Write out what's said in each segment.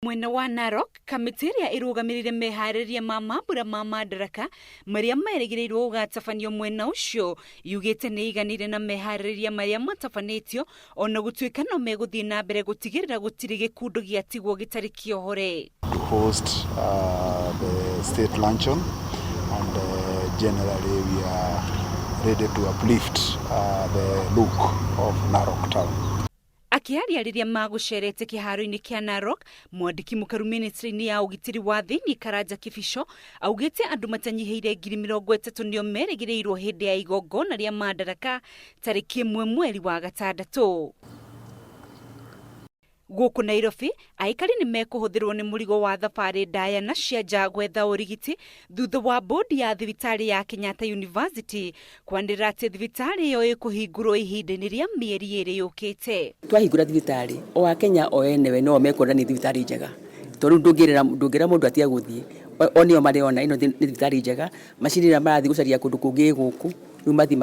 Mwena wa Narok, kamiti iria irugamirire mehaririria ma mambura ma Nadaraka maria merĩgĩrĩirwo gũgatabanio mwena ũcio yukiite nĩ iganire na mehaririria maria matabanĩtio ona gũtuĩka no megũthiĩ na mbere gũtigĩrĩra gũtirĩ gĩkundo gĩatigwo gĩtarĩ kĩohore. To host the state luncheon and generally we are ready to uplift the look of Narok town. Akiaria riria magucerete kiharo-ini kia Narok, mwandiki mukaru ministry-ini ya ugitiri wa thiini Karanja Kibisho augite andu matanyihiire 30,000 nio merĩgĩrĩirwo hindi ya igongona ria Nadaraka tarĩki 1 mweri wa gatandatu. Gũkũ Nairobi, aikari nĩ mekuhũthĩrwo nĩ mũrigo wa thabarĩ ndaya na cia nja gwetha ũrigiti thutha wa bodi ya thibitari ya Kenyatta University kwandĩra atĩ thibitari ĩyo ĩkũhingũrwo ihinda-ini ria mieri 2 yũkĩte. Twahingũra thibitari o Akenya o enewe no mekuona ni thibitari njega. Tondũ ndũngĩra mũndũ atia gũthiĩ onio mariona ino ni thibitari njega, macini iria marathi gũcaria kũndũ kũngĩ gũkũ rĩu mathi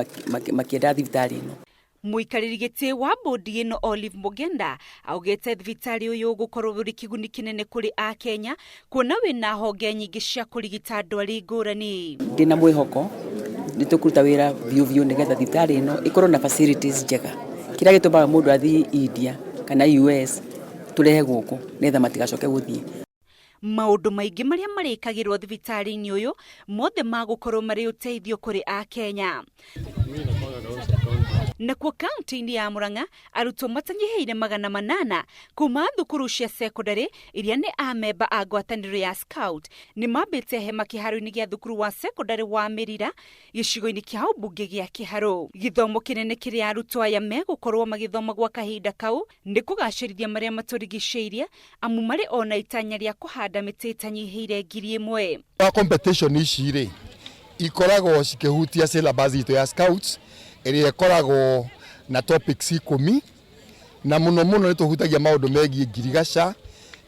makĩenda thibitari ĩno. Muikariri giti wa bodi ĩno Olive Mugenda augite thibitari ũyũ gũkorwo ũrĩ kĩguni kĩnene kũrĩ Akenya kuona wĩna honge nyingĩ cia kũrigita ndwari ngũrani. Ndina mwĩhoko nĩ tũkũruta wĩra biũ nĩgetha thibitari ĩno ĩkorwo na facilities njega. Kĩrĩa gĩtũmaga mũndũ athiĩ India kana US tũrehe gũkũ nĩgetha matigacoke gũthiĩ. Maũndũ maingĩ maria marĩkagĩrwo thibitari-inĩ ũyũ mothe magũkorwo marĩ ũteithio kũrĩ Akenya. Nakuo kaunti-inĩ ya Murang'a arutwo matanyihiire 800 kuma thukuru cia secondary iria nĩ amemba a ngwatanĩro ya Scout nĩ mambĩte hema kĩharo-inĩ gĩa thukuru wa secondary wa Merira gĩcigo-inĩ kĩa ũmbunge gĩa Kĩharũ. Gĩthomo kĩnene kĩrĩa arutwo aya megũkorwo magĩthoma gwa kahinda kau nĩ kũgacĩrithia marĩa matũrigicĩirie amu marĩ ona itanya rĩa kũhanda mĩtĩ itanyihiire 1,000. Competition ici rĩ ikoragwo cikĩhutia syllabus itũ ya Scouts ĩrĩa ĩkoragwo na topics 10 na mũno nĩ tũhutagia maũndũ megiĩ ngirigaca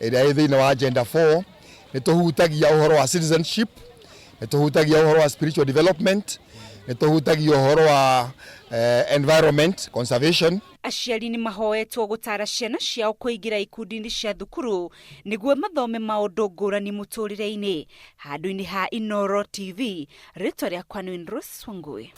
ĩrĩa ĩ thĩinĩ wa agenda 4, nĩ tũhutagia ũhoro wa citizenship, nĩ tũhutagia ũhoro wa spiritual development, nĩ tũhutagia ũhoro wa environment conservation. Aciari nĩ mahoetwo gũtara ciana ciao kũingĩra ikundi-inĩ cia thukuru nĩguo mathome maũndũ ngũrani mũtũrĩre-inĩ. Handũ-inĩ ha Uhoro TV, rĩtwa rĩakwa nĩ Rose Wangui.